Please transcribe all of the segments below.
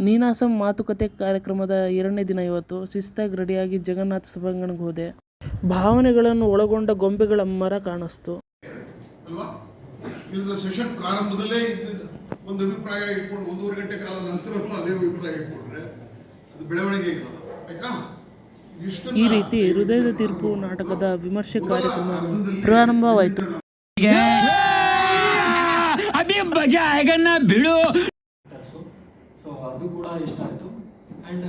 ನೀನಾಸಂ ಮಾತುಕತೆ ಕಾರ್ಯಕ್ರಮದ 2ನೇ ದಿನ ಇವತ್ತು. ಶಿಸ್ತಾಗಿ ರೆಡಿಯಾಗಿ ಜಗನ್ನಾಥ ಸಭಾಂಗಣಕ್ಕೆ ಹೋದೆ. ಭಾವನೆಗಳನ್ನು ಒಳಗೊಂಡ ಗೊಂಬೆಗಳ ಮರ ಕಾಣಿಸ್ತು. ಅಲ್ವಾ? ಇದು ಸೆಷನ್ ಪ್ರಾರಂಭದಲ್ಲೇ ಒಂದು ಅಭಿಪ್ರಾಯ ಇಟ್ಕೊಂಡು 1.5 ಗಂಟೆ ಕಾಲ ನಂತರ ಅದೇ ಅಭಿಪ್ರಾಯ ಇಟ್ಕೊಂಡ್ರೆ ಅದು ಬೆಳವಣಿಗೆ ಇರೋದು. ಆಯ್ತಾ? ಈ ರೀತಿ ಹೃದಯದ ತೀರ್ಪು ನಾಟಕದ ವಿಮರ್ಶೆ ಕಾರ್ಯಕ್ರಮ ಪ್ರಾರಂಭವಾಯಿತು. ಸೊ ಅದು ಕೂಡ ಇಷ್ಟ ಆಯಿತು. ಆ್ಯಂಡ್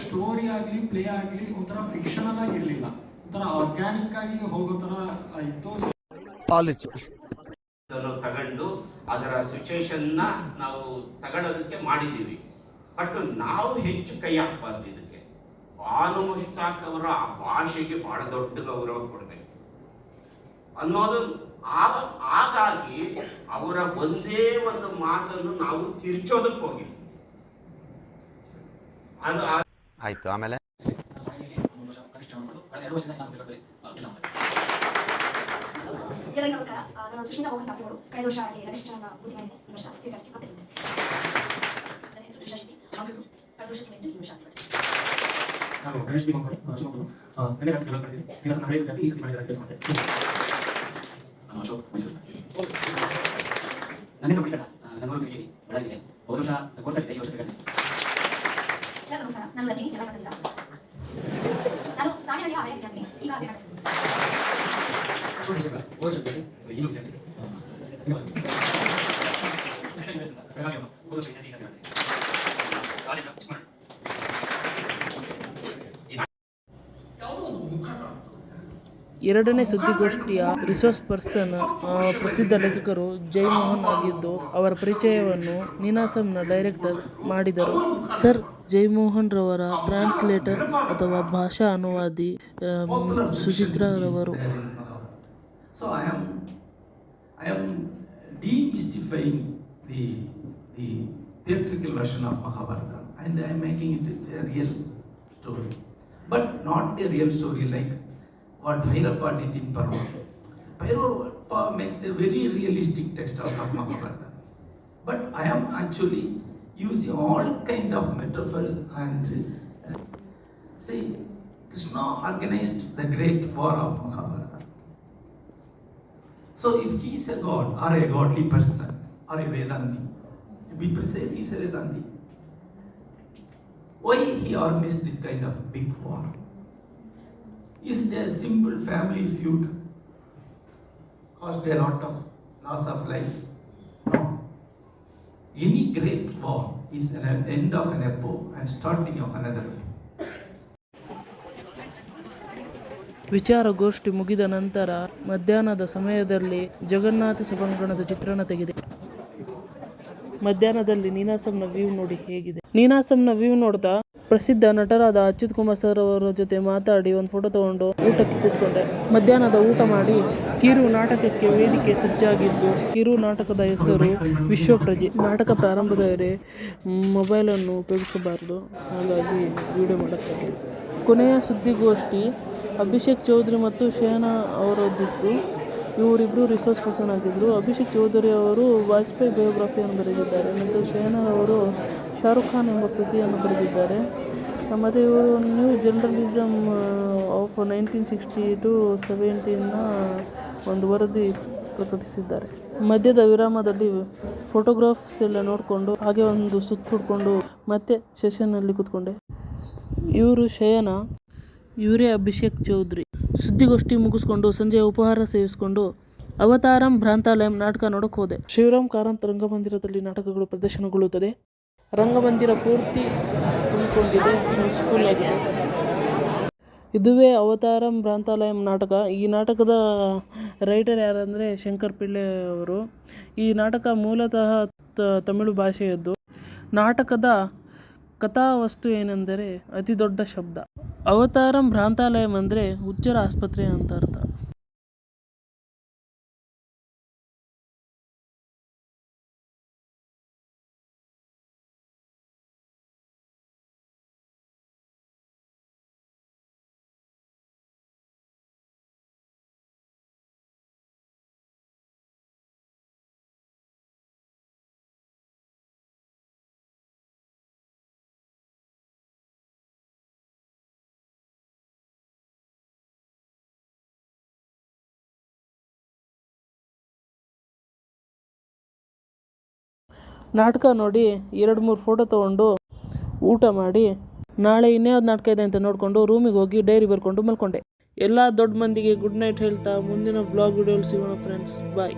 ಸ್ಟೋರಿ ಆಗಲಿ ಪ್ಲೇ ಆಗಲಿ ಒಂಥರ ಫಿಕ್ಷನಲ್ ಆಗಿ ಇರಲಿಲ್ಲ, ಒಂಥರ ಆರ್ಗ್ಯಾನಿಕ್ ಆಗಿ ಹೋಗೋ ಥರ ಇತ್ತು. ತಗೊಂಡು ಅದರ ಸಿಚುವೇಶನ್ನ ನಾವು ತಗೊಳ್ಳೋದಕ್ಕೆ ಮಾಡಿದ್ದೀವಿ. ಬಟ್ ನಾವು ಹೆಚ್ಚು ಕೈ ಹಾಕಬಾರ್ದು ಇದಕ್ಕೆ. ಬಾನು ಮುಷ್ತಾಕ್ ಅವರ ಆ ಭಾಷೆಗೆ ಬಹಳ ದೊಡ್ಡ ಗೌರವ ಕೊಡಬೇಕು ಅನ್ನೋದು. ಹಾಗಾಗಿ ಅವರ ಒಂದೇ ಒಂದು ಮಾತನ್ನು ನಾವು ತಿರ್ಚೋದಕ್ಕೆ ಹೋಗಿ ಅದು ಆಯ್ತು. ಆಮೇಲೆ ನಮಸ್ಕಾರ, ನಾನು ಸುಷ್ಮಿತಾ ಮೋಹನ್ ಕಾಸರಗೋಡು. ಕಳೆದ ವರ್ಷ ಗಣೇಶನ ಪೂಜೆ ಮಾಡಿದ್ದೆ. ಈ ವರ್ಷ ತಿರುಗಾಟಕ್ಕೆ ಮತ್ತೆ ನನ್ನ ಹೆಸರು ತ್ರಿಷಾ ಶೆಟ್ಟಿ. ಮಂಗಳೂರು. ಕಳೆದ ವರ್ಷ ಸಿಮೆಂಟ್, ಈ ವರ್ಷ ನಾನು ಗಣೇಶ್ ಬಿ ಮಂಗಳೂರು ಶಿವಮೊಗ್ಗ. ನೆನೆ ರಾತ್ರಿ ಕೆಲಸ ಮಾಡಿದ್ದೀನಿ. ಈಗ ನಾನು ಹಳೆಯ ವಿದ್ಯಾರ್ಥಿ, ಈ ಸತಿ ಮಾಡಿದ ಕೆಲಸ ಮಾಡಿದೆ. ನಾನು ಅಶೋಕ್, ಮೈಸೂರು. ನನ್ನ ಹೆಸರು ಮಣಿಕಂಠ, ನನ್ನ ಸಿರಿಗೇರಿ, ಬಳ್ಳಾರಿ ಜಿಲ್ಲೆ. ಹೋದ ವರ್ಷ ಕೋರ್ಸ್ ಆಗಿದೆ, ಈ ವರ್ಷ ತಿರುಗಾಟೆ. ನಮಸ್ಕಾರ, ನಾನು ರಜನಿ ಜಲಪಾತದಿಂದ. ನಾನು ಸಾಣಿಹಳ್ಳಿಯ ಹಳೆಯ ವಿದ್ಯಾರ್ಥಿ, ಈಗ ಅಧ್ಯಯನ. ಎರಡನೇ ಸುದ್ದಿಗೋಷ್ಠಿಯ ರಿಸೋರ್ಸ್ ಪರ್ಸನ್ ಪ್ರಸಿದ್ಧ ಲೇಖಕರು ಜೈಮೋಹನ್ ಆಗಿದ್ದು, ಅವರ ಪರಿಚಯವನ್ನು ನೀನಾಸಂನ ಡೈರೆಕ್ಟರ್ ಮಾಡಿದರು. ಸರ್ ಜೈಮೋಹನ್ ರವರ ಟ್ರಾನ್ಸ್ಲೇಟರ್ ಅಥವಾ ಭಾಷಾ ಅನುವಾದಿ ಸುಚಿತ್ರಾ ರವರು. So I am demystifying the theatrical version of Mahabharata, and I am making it a real story, but not a real story like what Bhairappa did in Parva. Bhairappa makes a very realistic text out of Mahabharata, but I am actually using all kind of metaphors and see, Krishna organized the great war of Mahabharata. So if he is a god or a godly person or a Vedanti, to be precise, he is a Vedanti. Why he organized this kind of big war? Is it a simple family feud? Caused a lot of loss of lives? No. Any great war is an end of an epoch and starting of another epoch. ವಿಚಾರಗೋಷ್ಠಿ ಮುಗಿದ ನಂತರ ಮಧ್ಯಾಹ್ನದ ಸಮಯದಲ್ಲಿ ಜಗನ್ನಾಥ ಸಭಾಂಗಣದ ಚಿತ್ರಣ ತೆಗೆದೆ. ಮಧ್ಯಾಹ್ನದಲ್ಲಿ ನೀನಾಸಂನ view ನೋಡಿ ಹೇಗಿದೆ. ನೀನಾಸಂನ view ನೋಡ್ತಾ ಪ್ರಸಿದ್ಧ ನಟರಾದ ಅಚ್ಯುತ್ ಕುಮಾರ್ ಸರ್ ಅವರ ಜೊತೆ ಮಾತಾಡಿ ಒಂದು ಫೋಟೋ ತಗೊಂಡು ಊಟಕ್ಕೆ ಕೂತ್ಕೊಂಡೆ. ಮಧ್ಯಾಹ್ನದ ಊಟ ಮಾಡಿ ಕಿರು ನಾಟಕಕ್ಕೆ ವೇದಿಕೆ ಸಜ್ಜಾಗಿದ್ದು. ಕಿರು ನಾಟಕದ ಹೆಸರು ವಿಶ್ವಪ್ರಜೆ. ನಾಟಕ ಪ್ರಾರಂಭದ ವೇಳೆ ಮೊಬೈಲನ್ನು ಉಪಯೋಗಿಸಬಾರದು, ಹಾಗಾಗಿ ವಿಡಿಯೋ ಮಾಡೋಕ್ಕೆ. ಕೊನೆಯ ಸುದ್ದಿಗೋಷ್ಠಿ ಅಭಿಷೇಕ್ ಚೌಧರಿ ಮತ್ತು ಶೇಹನಾ ಅವರದ್ದಿತ್ತು. ಇವರಿಬ್ಬರು ರಿಸೋರ್ಸ್ ಪರ್ಸನ್ ಆಗಿದ್ದರು. ಅಭಿಷೇಕ್ ಚೌಧರಿ ಅವರು ವಾಜಪೇಯಿ ಬಯೋಗ್ರಫಿಯನ್ನು ಬರೆದಿದ್ದಾರೆ ಮತ್ತು ಶೇಹನಾ ಅವರು ಶಾರುಖ್ ಖಾನ್ ಎಂಬ ಕೃತಿಯನ್ನು ಬರೆದಿದ್ದಾರೆ. ಮತ್ತು ಇವರು ನ್ಯೂ ಜರ್ನಲಿಸಮ್ ಆಫ್ 1960 to 70ನ ಒಂದು ವರದಿ ಪ್ರಕಟಿಸಿದ್ದಾರೆ. ಮಧ್ಯದ ವಿರಾಮದಲ್ಲಿ ಫೋಟೋಗ್ರಾಫ್ಸ್ ಎಲ್ಲ ನೋಡಿಕೊಂಡು ಹಾಗೆ ಒಂದು ಸುತ್ತು ಹುಡ್ಕೊಂಡು ಮತ್ತೆ ಸೆಷನ್ನಲ್ಲಿ ಕೂತ್ಕೊಂಡೆ. ಇವರು ಶಯನಾ, ಇವರೇ ಅಭಿಷೇಕ್ ಚೌಧರಿ. ಸುದ್ದಿಗೋಷ್ಠಿ ಮುಗಿಸ್ಕೊಂಡು ಸಂಜೆ ಉಪಹಾರ ಸೇವಿಸ್ಕೊಂಡು ಅವತಾರಂ ಭ್ರಾಂತಾಲಯಂ ನಾಟಕ ನೋಡೋಕೆ ಹೋದೆ. ಶಿವರಾಮ್ ಕಾರಂತ್ ರಂಗಮಂದಿರದಲ್ಲಿ ನಾಟಕಗಳು ಪ್ರದರ್ಶನಗೊಳ್ಳುತ್ತದೆ. ರಂಗಮಂದಿರ ಪೂರ್ತಿ ತುಂಬಿಕೊಂಡಿದೆ, ಹೌಸ್ಫುಲ್ ಆಗಿದೆ. ಇದುವೇ ಅವತಾರಂ ಭ್ರಾಂತಾಲಯಂ ನಾಟಕ. ಈ ನಾಟಕದ ರೈಟರ್ ಯಾರಂದರೆ ಶಂಕರ್ ಪಿಳ್ಳೆ ಅವರು. ಈ ನಾಟಕ ಮೂಲತಃ ತಮಿಳು ಭಾಷೆಯದ್ದು. ನಾಟಕದ ಕಥಾವಸ್ತು ಏನೆಂದರೆ ಅತಿ ದೊಡ್ಡ ಶಬ್ದ. ಅವತಾರಂ ಭ್ರಾಂತಾಲಯಂ ಅಂದರೆ ಹುಚ್ಚರ ಆಸ್ಪತ್ರೆ ಅಂತ ಅರ್ಥ. ನಾಟಕ ನೋಡಿ 2-3 ಫೋಟೋ ತೊಗೊಂಡು ಊಟ ಮಾಡಿ ನಾಳೆ ಇನ್ಯಾವ್ದು ನಾಟಕ ಇದೆ ಅಂತ ನೋಡಿಕೊಂಡು ರೂಮಿಗೆ ಹೋಗಿ ಡೈರಿ ಬರ್ಕೊಂಡು ಮಲ್ಕೊಂಡೆ. ಎಲ್ಲ ದೊಡ್ಡ ಮಂದಿಗೆ ಗುಡ್ ನೈಟ್ ಹೇಳ್ತಾ ಮುಂದಿನ ಬ್ಲಾಗ್ ವಿಡಿಯೋಲಿ ಸಿಗೋಣ ಫ್ರೆಂಡ್ಸ್. ಬಾಯ್.